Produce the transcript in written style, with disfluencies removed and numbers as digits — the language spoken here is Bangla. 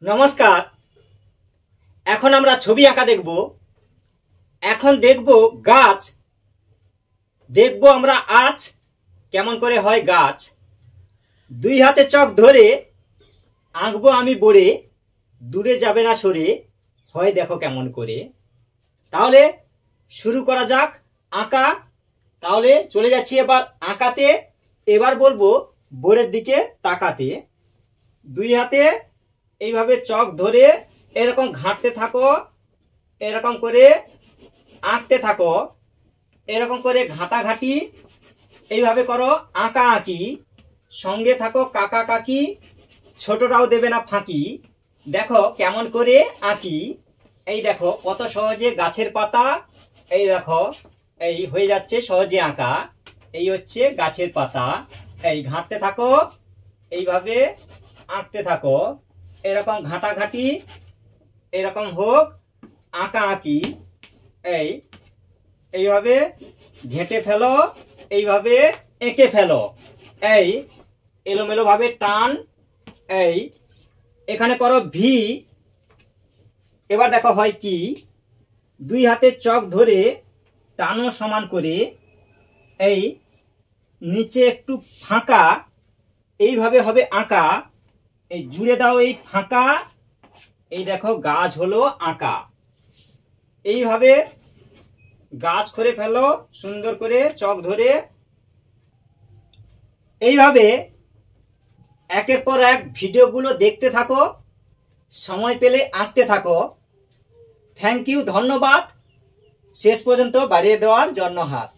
নমস্কার। এখন আমরা ছবি আঁকা দেখব। এখন দেখব গাছ, দেখব আমরা আজ কেমন করে হয় গাছ। দুই হাতে চক ধরে আঁকবো আমি বড়ে, দূরে যাবে না সরে, হয় দেখো কেমন করে। তাহলে শুরু করা যাক আঁকা। তাহলে চলে যাচ্ছি এবার আঁকাতে। এবার বলবো বোর্ডের দিকে তাকাতে। দুই হাতে এইভাবে চক ধরে এরকম ঘাঁটতে থাকো, এরকম করে আঁকতে থাকো, এরকম করে ঘাঁটাঘাঁটি এইভাবে করো, আঁকা আঁকি। সঙ্গে থাকো কাকা কাকি, ছোটরাও দেবে না ফাঁকি। দেখো কেমন করে আঁকি। এই দেখো কত সহজে গাছের পাতা, এই দেখো এই হয়ে যাচ্ছে সহজে আঁকা। এই হচ্ছে গাছের পাতা। এই ঘাঁটতে থাকো, এইভাবে আঁকতে থাকো, এরকম ঘাঁটাঘাঁটি এরকম হোক, আঁকা আঁকি। এইভাবে ঘেঁটে ফেলো, এইভাবে এঁকে ফেলো। এই এলোমেলো ভাবে টান, এই এখানে করো ভি। এবার দেখো হয় কি, দুই হাতে চক ধরে টানো সমান করে, এই নিচে একটু ফাঁকা, এইভাবে হবে আঁকা। এই জুড়ে দাও এই ফাঁকা, এই দেখো গাছ হলো আঁকা। এইভাবে গাছ করে ফেলো সুন্দর করে চক ধরে। এইভাবে একের পর এক ভিডিওগুলো দেখতে থাকো, সময় পেলে আঁকতে থাকো। থ্যাংক ইউ, ধন্যবাদ শেষ পর্যন্ত বাড়িয়ে দেওয়ার জন্য হাত।